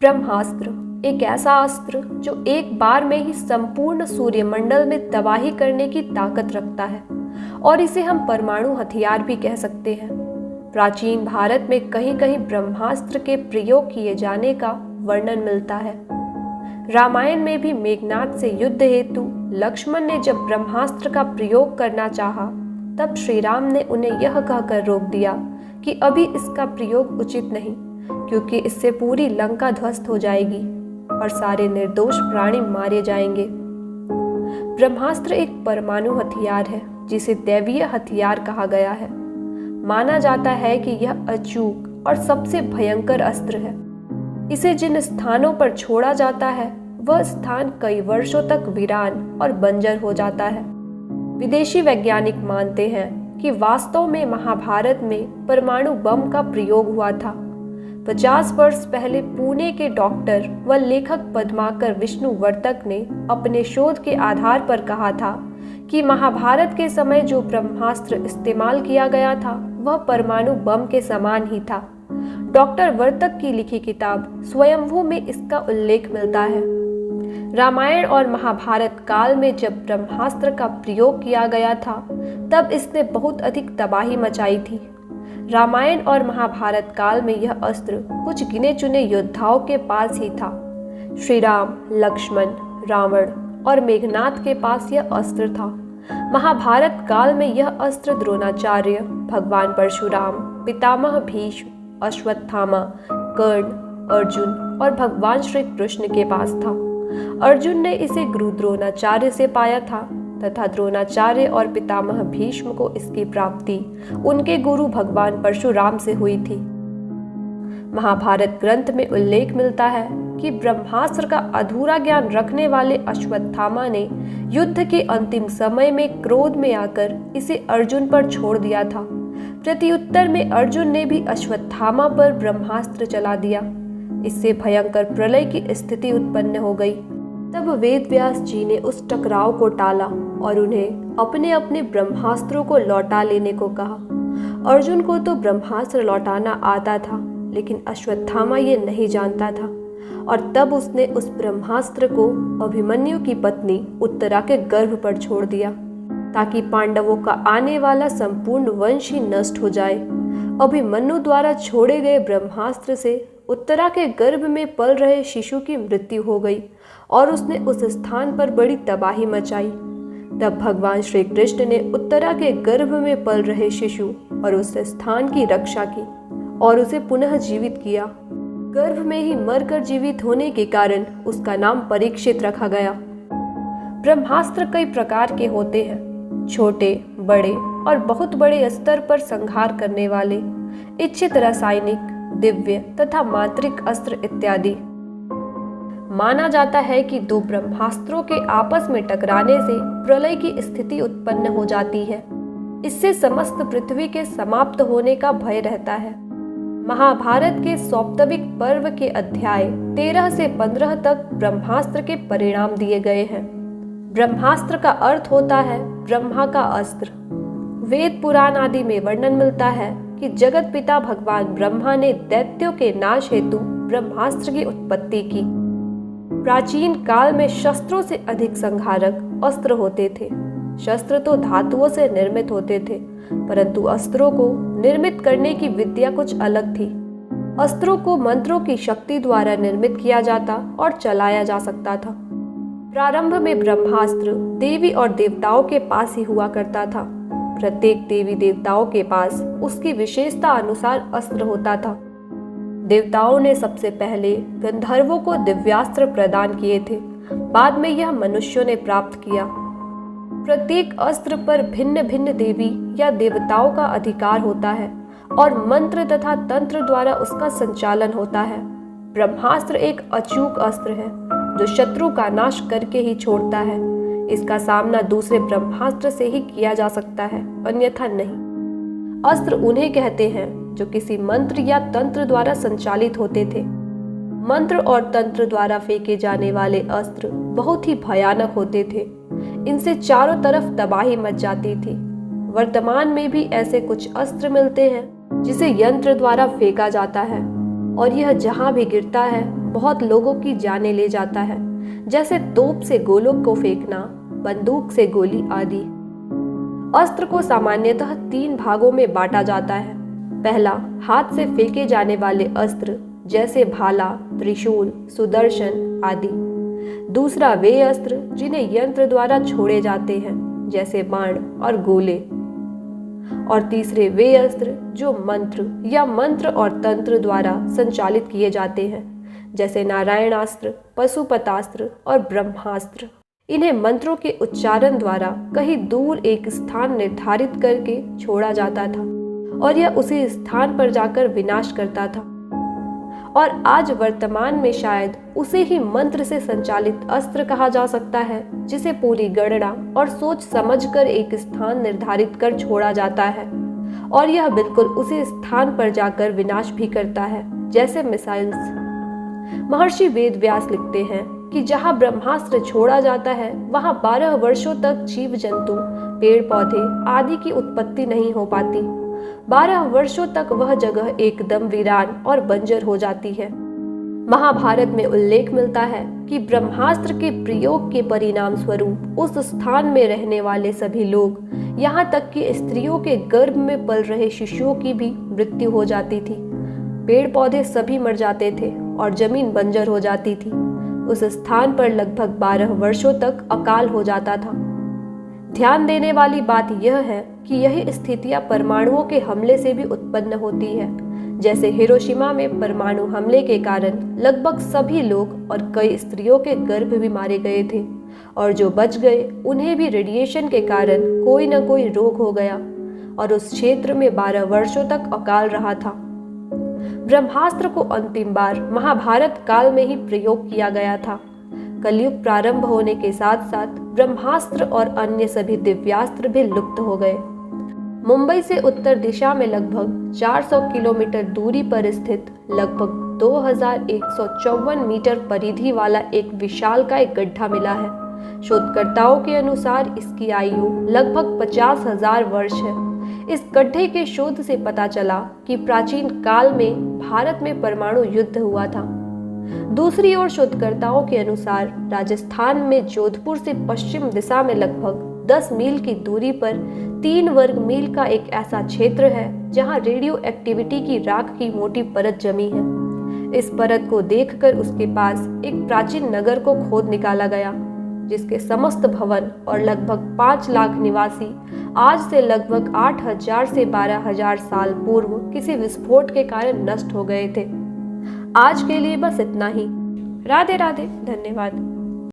ब्रह्मास्त्र एक ऐसा अस्त्र जो एक बार में ही संपूर्ण सूर्यमंडल में तबाही करने की ताकत रखता है और इसे हम परमाणु हथियार भी कह सकते हैं। प्राचीन भारत में कहीं कहीं ब्रह्मास्त्र के प्रयोग किए जाने का वर्णन मिलता है। रामायण में भी मेघनाद से युद्ध हेतु लक्ष्मण ने जब ब्रह्मास्त्र का प्रयोग करना चाहा, तब श्री राम ने उन्हें यह कहकर रोक दिया कि अभी इसका प्रयोग उचित नहीं, क्योंकि इससे पूरी लंका ध्वस्त हो जाएगी और सारे निर्दोष प्राणी मारे जाएंगे। ब्रह्मास्त्र एक परमाणु हथियार है जिसे दैवीय हथियार कहा गया है। माना जाता है कि यह अचूक और सबसे भयंकर अस्त्र है। इसे जिन स्थानों पर छोड़ा जाता है वह स्थान कई वर्षों तक वीरान और बंजर हो जाता है। विदेशी वैज्ञानिक मानते हैं कि वास्तव में महाभारत में परमाणु बम का प्रयोग हुआ था। 50 वर्ष पहले पुणे के डॉक्टर व लेखक पद्माकर विष्णुवर्तक ने अपने शोध के आधार पर कहा था कि महाभारत के समय जो ब्रह्मास्त्र इस्तेमाल किया गया था वह परमाणु बम के समान ही था। डॉक्टर वर्तक की लिखी किताब स्वयंभू में इसका उल्लेख मिलता है। रामायण और महाभारत काल में जब ब्रह्मास्त्र का प्रयोग किया गया था तब इसने बहुत अधिक तबाही मचाई थी। रामायण और महाभारत काल में यह अस्त्र कुछ गिने चुने योद्धाओं के पास ही था। श्री राम, लक्ष्मण, रावण और मेघनाद के पास यह अस्त्र था। महाभारत काल में यह अस्त्र द्रोणाचार्य, भगवान परशुराम, पितामह भीष्म, अश्वत्थामा, कर्ण, अर्जुन और भगवान श्री कृष्ण के पास था। अर्जुन ने इसे गुरु द्रोणाचार्य से पाया था तथा द्रोणाचार्य और पितामह भीष्म को इसकी प्राप्ति उनके गुरु भगवान परशुराम से हुई थी। महाभारत ग्रंथ में उल्लेख मिलता है कि ब्रह्मास्त्र का अधूरा ज्ञान रखने वाले अश्वत्थामा ने युद्ध के अंतिम समय में क्रोध में आकर इसे अर्जुन पर छोड़ दिया था। प्रत्युत्तर में अर्जुन ने भी अश्वत्थामा पर ब्रह्मास्त्र चला दिया। इससे भयंकर प्रलय की स्थिति उत्पन्न हो गई। तब वेदव्यास जी ने उस टकराव को टाला और उन्हें अपने अपने ब्रह्मास्त्रों को लौटा लेने को कहा। अर्जुन को तो ब्रह्मास्त्र लौटाना आता था, लेकिन अश्वत्थामा ये नहीं जानता था और तब उसने उस ब्रह्मास्त्र को अभिमन्यु की पत्नी उत्तरा के गर्भ पर छोड़ दिया ताकि पांडवों का आने वाला संपूर्ण वंश ही नष्ट हो जाए। अभिमन्यु द्वारा छोड़े गए ब्रह्मास्त्र से उत्तरा के गर्भ में पल रहे शिशु की मृत्यु हो गई और उसने उस स्थान पर बड़ी तबाही मचाई। तब भगवान श्री कृष्ण ने उत्तरा के गर्भ में पल रहे शिशु और उस स्थान की रक्षा की और उसे पुनः जीवित किया। गर्भ में ही मरकर जीवित होने के कारण उसका नाम परीक्षित रखा गया। ब्रह्मास्त्र कई प्रकार के होते हैं, छोटे, बड़े और बहुत बड़े स्तर पर संहार करने वाले, इच्छित रासायनिक, दिव्य तथा मांत्रिक अस्त्र इत्यादि। माना जाता है कि दो ब्रह्मास्त्रों के आपस में टकराने से प्रलय की स्थिति उत्पन्न हो जाती है। इससे समस्त पृथ्वी के समाप्त होने का भय रहता है। महाभारत के सौप्तविक पर्व के अध्याय 13 से 15 तक ब्रह्मास्त्र के परिणाम दिए गए हैं। ब्रह्मास्त्र का अर्थ होता है ब्रह्मा का अस्त्र। वेद पुराण आदि में वर्णन मिलता है कि जगत पिता भगवान ब्रह्मा ने दैत्यों के नाश हेतु ब्रह्मास्त्र की उत्पत्ति की। प्राचीन काल में शस्त्रों से अधिक संहारक अस्त्र होते थे। शस्त्र तो धातुओं से निर्मित होते थे, परंतु अस्त्रों को निर्मित करने की विद्या कुछ अलग थी। अस्त्रों को मंत्रों की शक्ति द्वारा निर्मित किया जाता और चलाया जा सकता था। प्रारंभ में ब्रह्मास्त्र देवी और देवताओं के पास ही हुआ करता था। प्रत्येक देवी देवताओं के पास उसकी विशेषता अनुसार अस्त्र होता था। देवताओं ने सबसे पहले गंधर्वों को दिव्यास्त्र प्रदान किए थे, बाद में यह मनुष्यों ने प्राप्त किया। प्रत्येक अस्त्र पर भिन्न भिन्न देवी या देवताओं का अधिकार होता है और मंत्र तथा तंत्र द्वारा उसका संचालन होता है। ब्रह्मास्त्र एक अचूक अस्त्र है जो शत्रु का नाश करके ही छोड़ता है। इसका सामना दूसरे ब्रह्मास्त्र से ही किया जा सकता है, अन्यथा नहीं। अस्त्र उन्हें कहते हैं जो किसी मंत्र या तंत्र द्वारा संचालित होते थे। मंत्र और तंत्र द्वारा फेंके जाने वाले अस्त्र बहुत ही भयानक होते थे। इनसे चारों तरफ तबाही मच जाती थी। वर्तमान में भी ऐसे कुछ अस्त्र मिलते हैं जिसे यंत्र द्वारा फेंका जाता है और यह जहां भी गिरता है बहुत लोगों की जानें ले जाता है, जैसे तोप से गोलों को फेंकना, बंदूक से गोली आदि। अस्त्र को सामान्यतः 3 भागों में बांटा जाता है। पहला, हाथ से फेंके जाने वाले अस्त्र जैसे भाला, त्रिशूल, सुदर्शन आदि। दूसरा, वे अस्त्र जिन्हें यंत्र द्वारा छोड़े जाते हैं जैसे बाण और गोले। और तीसरे, वे अस्त्र जो मंत्र या मंत्र और तंत्र द्वारा संचालित किए जाते हैं जैसे नारायणास्त्र, पशुपतास्त्र और ब्रह्मास्त्र। इन्हें मंत्रों के उच्चारण द्वारा कहीं दूर एक स्थान निर्धारित करके छोड़ा जाता था और यह उसी स्थान पर जाकर विनाश करता था। और आज वर्तमान में शायद उसे ही मंत्र से संचालित अस्त्र कहा जा सकता है, जिसे पूरी गणना और सोच समझकर एक स्थान निर्धारित कर छोड़ा जाता है और यह बिल्कुल उसी स्थान पर जाकर विनाश भी करता है, जैसे मिसाइल्स। महर्षि वेदव्यास लिखते हैं कि जहाँ ब्रह्मास्त्र छोड़ा जाता है वहाँ 12 वर्षों तक जीव जंतु, पेड़ पौधे आदि की उत्पत्ति नहीं हो पाती। 12 वर्षों तक वह जगह एकदम वीरान और बंजर हो जाती है। महाभारत में उल्लेख मिलता है कि ब्रह्मास्त्र के प्रयोग के परिणाम स्वरूप उस स्थान में रहने वाले सभी लोग, यहाँ तक कि स्त्रियों के गर्भ में पल रहे शिशुओं की भी मृत्यु हो जाती थी। पेड़ पौधे सभी मर जाते थे और जमीन बंजर हो जाती थी। उस स्थान पर लगभग 12 वर्षों तक अकाल हो जाता था। ध्यान देने वाली बात यह है कि यही स्थितियां परमाणुओं के हमले से भी उत्पन्न होती है। जैसे हिरोशिमा में परमाणु हमले के कारण लगभग सभी लोग और कई स्त्रियों के गर्भ भी मारे गए थे और जो बच गए उन्हें भी रेडिएशन के कारण कोई न कोई रोग हो गया और उस क्षेत्र में 12 वर्षों तक अकाल रहा था। ब्रह्मास्त्र को अंतिम बार महाभारत काल में ही प्रयोग किया गया था। कलयुग प्रारंभ होने के साथ साथ ब्रह्मास्त्र और अन्य सभी दिव्यास्त्र भी लुप्त हो गए। मुंबई से उत्तर दिशा में लगभग 400 किलोमीटर दूरी पर स्थित लगभग 2154 मीटर परिधि वाला एक विशालकाय गड्ढा मिला है। शोधकर्ताओं के अनुसार इसकी आयु लगभग 50,000 वर्ष है। इस गड्ढे के शोध से पता चला कि प्राचीन काल में भारत में परमाणु युद्ध हुआ था। दूसरी ओर शोधकर्ताओं के अनुसार राजस्थान में जोधपुर से पश्चिम दिशा में लगभग 10 मील की दूरी पर 3 वर्ग मील का एक ऐसा क्षेत्र है जहां रेडियो एक्टिविटी की राख की मोटी परत जमी है। इस परत को देखकर उसके पास एक प्राचीन नगर को खोद निकाला गया, जिसके समस्त भवन और लगभग 5 लाख निवासी आज से लगभग 8,000 से 12,000 साल पूर्व किसी विस्फोट के कारण नष्ट हो गए थे। आज के लिए बस इतना ही। राधे राधे, धन्यवाद।